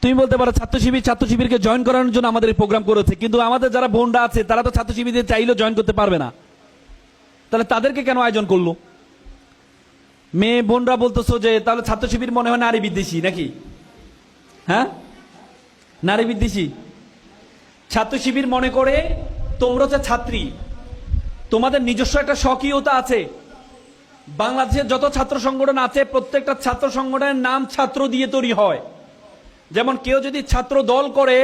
তুমি বলতে পারো ছাত্র শিবিরকে জয়েন করানোর জন্য আমাদের এই প্রোগ্রাম করেছে, কিন্তু আমাদের যারা বোনরা আছে তারা তো ছাত্র শিবিরে চাইলেও জয়েন করতে পারবে না, তাহলে তাদেরকে কেন আয়োজন করলো? মেয়ে বোনরা বলতেছো যে তাহলে ছাত্র শিবির মনে হয় নারী বিদ্বেষী নাকি? হ্যাঁ, নারী বিদ্বেষী। ছাত্র শিবির মনে করে তোমরা হচ্ছে ছাত্রী, তোমাদের নিজস্ব একটা স্বকীয়তা আছে। বাংলাদেশের যত ছাত্র সংগঠন আছে প্রত্যেকটা ছাত্র সংগঠনের নাম ছাত্র দিয়ে তৈরি হয়। যেমন কেউ যদি ছাত্র দল করে,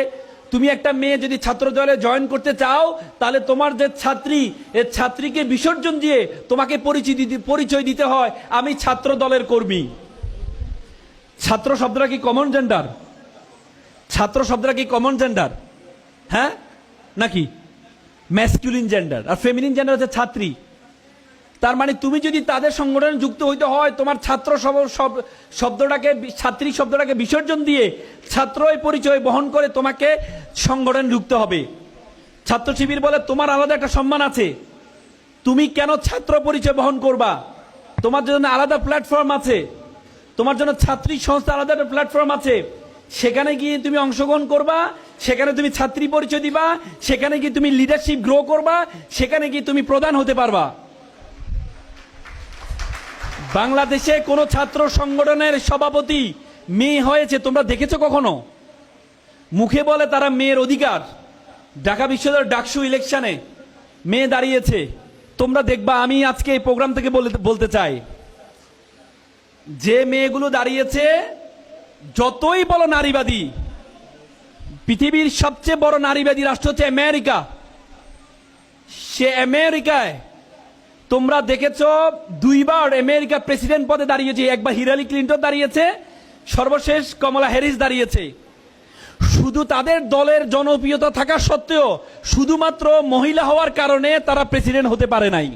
তুমি একটা মেয়ে যদি ছাত্র দলে জয়েন করতে চাও, তাহলে তোমার যে ছাত্রী, এই ছাত্রীকে বিসর্জন দিয়ে তোমাকে পরিচয় দিতে হয় আমি ছাত্র দলের কর্মী। ছাত্র শব্দটা কি কমন জেন্ডার? ছাত্র শব্দটা কি কমন জেন্ডার? হ্যাঁ নাকি ম্যাসকুলিন জেন্ডার? আর ফেমিনিন জেন্ডার হচ্ছে ছাত্রী। তার মানে তুমি যদি তাদের সংগঠনে যুক্ত হইতে হয়, তোমার ছাত্র শব্দটাকে, ছাত্রী শব্দটাকে বিসর্জন দিয়ে ছাত্র পরিচয় বহন করে তোমাকে সংগঠনে ঢুকতে হবে। ছাত্র শিবির বলে তোমার আলাদা একটা সম্মান আছে, তুমি কেন ছাত্র পরিচয় বহন করবা? তোমার জন্য আলাদা প্ল্যাটফর্ম আছে, তোমার জন্য ছাত্রী সংস্থা আলাদা একটা প্ল্যাটফর্ম আছে, সেখানে গিয়ে তুমি অংশগ্রহণ করবা, সেখানে তুমি ছাত্রী পরিচয় দিবা, সেখানে গিয়ে তুমি লিডারশিপ গ্রো করবা, সেখানে গিয়ে তুমি প্রধান হতে পারবা। বাংলাদেশে কোন ছাত্র সংগঠনের সভাপতি মেয়ে হয়েছে তোমরা দেখেছো কখনো? মুখে বলে তারা মেয়ের অধিকার, ঢাকা বিশ্ববিদ্যালয়ের ডাকসু ইলেকশনে মেয়ে দাঁড়িয়েছে, তোমরা দেখবা। আমি আজকে এই প্রোগ্রাম থেকে বলতে চাই, যে মেয়েগুলো দাঁড়িয়েছে, যতই বলো নারীবাদী, পৃথিবীর সবচেয়ে বড় নারীবাদী রাষ্ট্র হচ্ছে আমেরিকা। সে আমেরিকায় তোমরা দেখেছ দুইবার আমেরিকা প্রেসিডেন্ট পদে দাঁড়িয়েছে, একবার হিলারি ক্লিন্টন দাঁড়িয়েছে, সর্বশেষ কমলা হ্যারিস দাঁড়িয়েছে। শুধু তাদের দলের জনপ্রিয়তা থাকা সত্ত্বেও শুধুমাত্র মহিলা হওয়ার কারণে তারা প্রেসিডেন্ট হতে পারে নাই।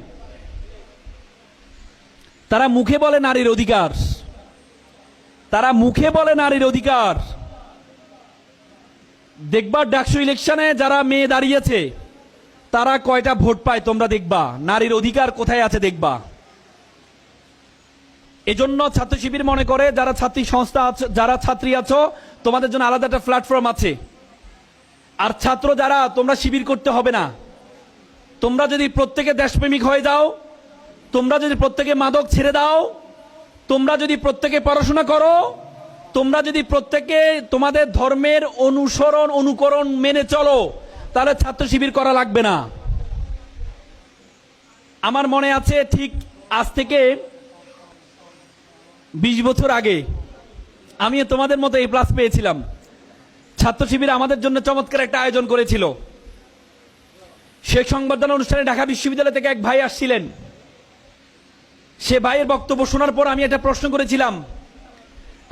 তারা মুখে বলে নারীর অধিকার, তারা মুখে বলে নারীর অধিকার। দেখবা ডাকসু ইলেকশনে যারা মেয়ে দাঁড়িয়েছে তারা কয়টা ভোট পায় তোমরা দেখবা, নারীর অধিকার কোথায় আছে দেখবা। এজন্য ছাত্র শিবির মনে করে যারা ছাত্রী সংস্থা আছে, যারা ছাত্রী আছো, তোমাদের জন্য আলাদা একটা প্ল্যাটফর্ম আছে। আর ছাত্র যারা, তোমরা শিবির করতে হবে না। তোমরা যদি প্রত্যেকে দেশপ্রেমিক হয়ে যাও, তোমরা যদি প্রত্যেকে মাদক ছেড়ে দাও, তোমরা যদি প্রত্যেকে পড়াশোনা করো, তোমরা যদি প্রত্যেকে তোমাদের ধর্মের অনুকরণ মেনে চলো, তাহলে ছাত্র শিবির করা লাগবে না। আমার মনে আছে ঠিক আজ থেকে 20 বছর আগে আমি তোমাদের মতো A+ পেয়েছিলাম। ছাত্র শিবির আমাদের জন্য চমৎকার একটা আয়োজন করেছিল। সেই সংবর্ধনা অনুষ্ঠানে ঢাকা বিশ্ববিদ্যালয় থেকে এক ভাই আসছিলেন। সে ভাইয়ের বক্তব্য শোনার পর আমি একটা প্রশ্ন করেছিলাম।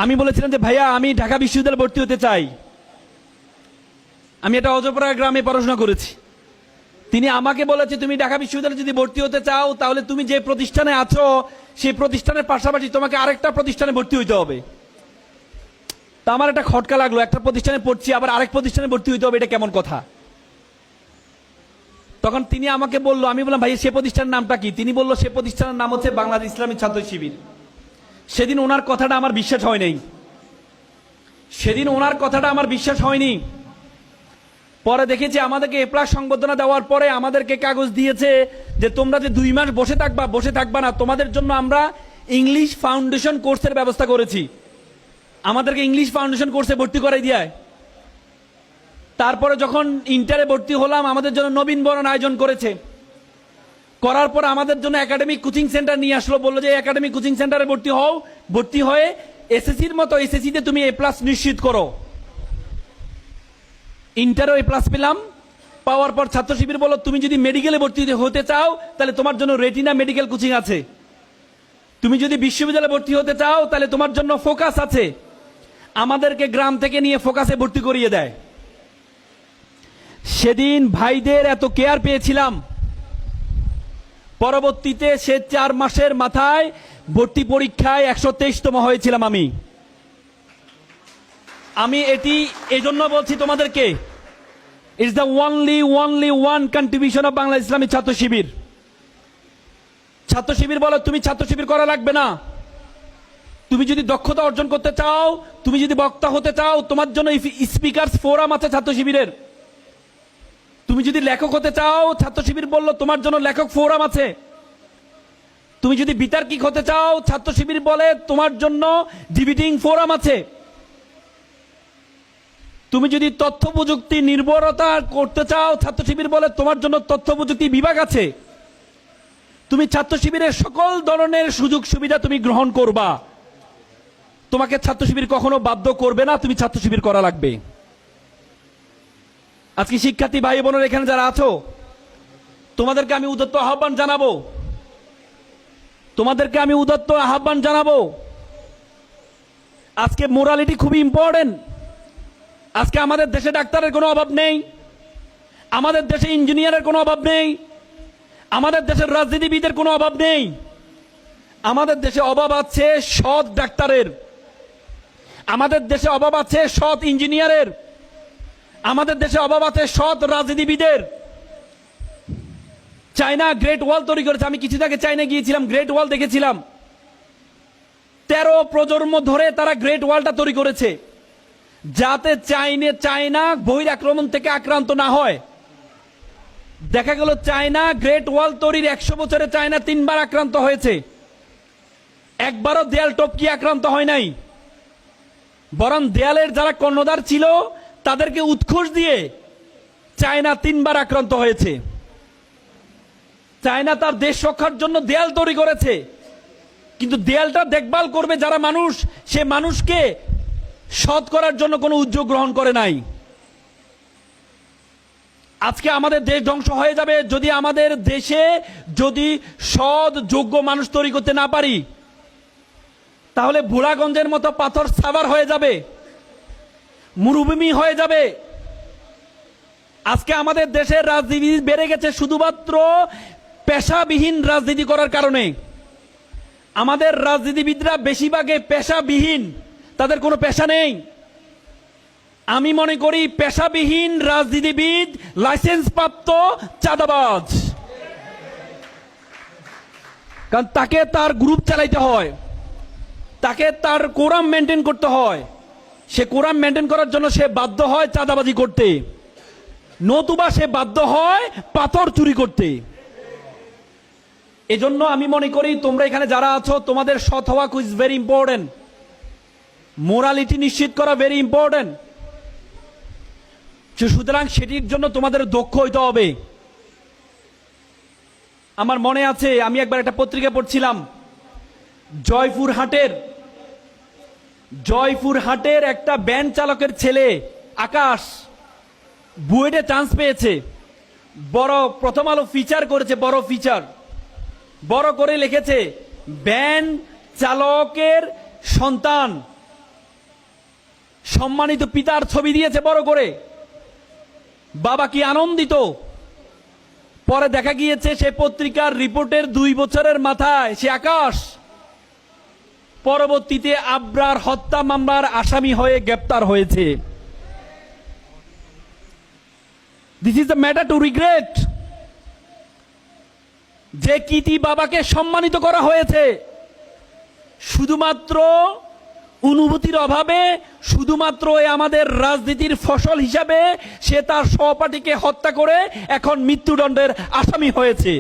আমি বলেছিলাম যে ভাইয়া, আমি ঢাকা বিশ্ববিদ্যালয়ে ভর্তি হতে চাই, আমি এটা অজপাড়া গ্রামে পড়াশোনা করেছি। তিনি আমাকে বলেছে, তুমি ঢাকা বিশ্ববিদ্যালয়ে যদি ভর্তি হতে চাও, তাহলে তুমি যে প্রতিষ্ঠানে আছো সেই প্রতিষ্ঠানের পাশাপাশি তোমাকে আরেকটা প্রতিষ্ঠানে ভর্তি হইতে হবে। তা আমার একটা খটকা লাগলো, একটা প্রতিষ্ঠানে পড়ছি আবার আরেক প্রতিষ্ঠানে ভর্তি হইতে হবে, এটা কেমন কথা? তখন তিনি আমাকে বললো, আমি বললাম ভাই সে প্রতিষ্ঠানের নামটা কি? তিনি বললো সে প্রতিষ্ঠানের নাম হচ্ছে বাংলাদেশ ইসলামী ছাত্র শিবির। সেদিন ওনার কথাটা আমার বিশ্বাস হয় নাই, সেদিন ওনার কথাটা আমার বিশ্বাস হয়নি। পরে দেখেছি আমাদেরকে A+ সংবর্ধনা দেওয়ার পরে আমাদেরকে কাগজ দিয়েছে যে তোমরা যে 2 মাস বসে থাকবা না, তোমাদের জন্য আমরা ইংলিশ ফাউন্ডেশন কোর্সের ব্যবস্থা করেছি। আমাদেরকে ইংলিশ ফাউন্ডেশন কোর্সে ভর্তি করাই দেয়। তারপরে যখন ইন্টারে ভর্তি হলাম, আমাদের জন্য নবীন বরণ আয়োজন করেছে। করার পর আমাদের জন্য একাডেমিক কোচিং সেন্টার নিয়ে আসলো, বললো যে একাডেমিক কোচিং সেন্টারে ভর্তি হও, ভর্তি হয়ে এসএসসির মতো এসএসসিতে তুমি A+ নিশ্চিত করো। ইন্টারও A+ পেলাম। পাওয়ার পর ছাত্র শিবির বলল, তুমি যদি মেডিকেলে ভর্তি হতে চাও তাহলে তোমার জন্য রেটিনা মেডিকেল কোচিং আছে, তুমি যদি বিশ্ববিদ্যালয়ে ভর্তি হতে চাও তাহলে তোমার জন্য ফোকাস আছে। আমাদেরকে গ্রাম থেকে নিয়ে ফোকাসে ভর্তি করিয়ে দেয়। সেদিন ভাইদের এত কেয়ার পেয়েছিলাম। পরবর্তীতে সে 4 মাসের মাথায় ভর্তি পরীক্ষায় 123তম হয়েছিলাম আমি এটি এজন্য বলছি তোমাদেরকে, it's the only one contribution of Bangla ইসলামী ছাত্র শিবির। ছাত্র শিবির বলো তুমি ছাত্র শিবির করা লাগবে না, তুমি যদি দক্ষতা অর্জন করতে চাও, তুমি যদি বক্তা হতে চাও, তোমার জন্য স্পিকারস ফোরাম আছে ছাত্র শিবিরের। তুমি যদি লেখক হতে চাও, ছাত্র শিবির বলল তোমার জন্য লেখক ফোরাম আছে। তুমি যদি বিতার্কিক হতে চাও, ছাত্র শিবির বলে তোমার জন্য ডিবেটিং ফোরাম আছে। তুমি যদি তথ্য প্রযুক্তি নির্ভরতা করতে চাও, ছাত্র শিবির বলে তোমার জন্য তথ্য প্রযুক্তি বিভাগ আছে। তুমি ছাত্র শিবিরের সকল ধরনের সুযোগ সুবিধা তুমি গ্রহণ করবা। তোমাকে ছাত্র শিবির কখনো বাধ্য করবে না, তুমি ছাত্র শিবির করা লাগবে। আজকে শিক্ষার্থী ভাই বোনের এখানে যারা আছো, তোমাদেরকে আমি উদাত্ত আহ্বান জানাবো, তোমাদেরকে আমি উদাত্ত আহ্বান জানাবো। আজকে মোরালিটি খুবই ইম্পর্টেন্ট। আজকে আমাদের দেশে ডাক্তারের কোনো অভাব নেই, আমাদের দেশে ইঞ্জিনিয়ারের কোনো অভাব নেই, আমাদের দেশের রাজনীতিবিদের কোনো অভাব নেই। আমাদের দেশে অভাব আছে সৎ ডাক্তারের, আমাদের দেশে অভাব আছে সৎ ইঞ্জিনিয়ারের, আমাদের দেশে অভাব আছে সৎ রাজনীতিবিদের। চায়না গ্রেট ওয়াল তৈরি করেছে। আমি কিছুদিন আগে চায়না গিয়েছিলাম, গ্রেট ওয়াল দেখেছিলাম। 13 প্রজন্ম ধরে তারা গ্রেট ওয়ালটা তৈরি করেছে, যাতে চায়না বহির আক্রমণ থেকে আক্রান্ত না হয়। দেখা গেল চায়না গ্রেট ওয়াল তৈরির 100 বছরে চায়না 3 বার আক্রান্ত হয়েছে, একবারও দেয়াল টপকি আক্রান্ত হয় নাই। বরং দেয়ালের যারা কর্ণধার ছিল তাদেরকে উৎকোচ দিয়ে চায়না 3 বার আক্রান্ত হয়েছে। চায়না তার দেশ রক্ষার জন্য দেয়াল তৈরি করেছে, কিন্তু দেয়ালটা দেখভাল করবে যারা মানুষ, সে মানুষকে সৎ করার জন্য কোনো উদ্যোগ গ্রহণ করে নাই। আজকে আমাদের দেশ ধ্বংস হয়ে যাবে যদি আমাদের দেশে যদি সৎ যোগ্য মানুষ তৈরি করতে না পারি। তাহলে ভোলাগঞ্জের মতো পাথর সাভার হয়ে যাবে, মরুভূমি হয়ে যাবে। আজকে আমাদের দেশের রাজনীতি বেড়ে গেছে শুধুমাত্র পেশাবিহীন রাজনীতি করার কারণে। আমাদের রাজনীতিবিদরা বেশিরভাগে পেশাবিহীন, তাদের কোনো পেশা নেই। আমি মনে করি পেশাবিহীন রাজনীতিবিদ লাইসেন্স প্রাপ্ত চাঁদাবাজ, কারণ তাকে তার গ্রুপ চালাইতে হয়, তাকে তার কোরাম মেনটেন করতে হয়। সে কোরাম মেনটেন করার জন্য সে বাধ্য হয় চাঁদাবাজি করতে, নতুবা সে বাধ্য হয় পাথর চুরি করতে। এজন্য আমি মনে করি তোমরা এখানে যারা আছো, তোমাদের সৎ হওয়া ইজ ভেরি ইম্পর্টেন্ট, মোরালিটি নিশ্চিত করা ভেরি ইম্পর্টেন্ট। সুতরাং সেটির জন্য তোমাদের দক্ষ হইতে হবে। আমার মনে আছে আমি একবার একটা পত্রিকা পড়ছিলাম, জয়পুরহাটের একটা ভ্যান চালকের ছেলে আকাশ বুয়েটে চান্স পেয়েছে। বড় প্রথম আলো ফিচার করেছে, বড় করে লিখেছে ভ্যান চালকের সন্তান সম্মানিত পিতার ছবি দিয়েছে বড় করে। বাবা কি আনন্দিত। পরে দেখা গিয়েছে সে পত্রিকার রিপোর্টের 2 বছরের মাথায় সে আকাশ পরবর্তীতে আবরার হত্যা মামলার আসামি হয়ে গ্রেপ্তার হয়েছে। This is the matter to regret. যে কৃতি বাবাকে সম্মানিত করা হয়েছে শুধুমাত্র অনুভূতির অভাবে, শুধুমাত্র আমাদের রাজনীতির ফসল হিসাবে সে তার সহপাঠীকে হত্যা করে এখন মৃত্যুদণ্ডের আসামি হয়েছে।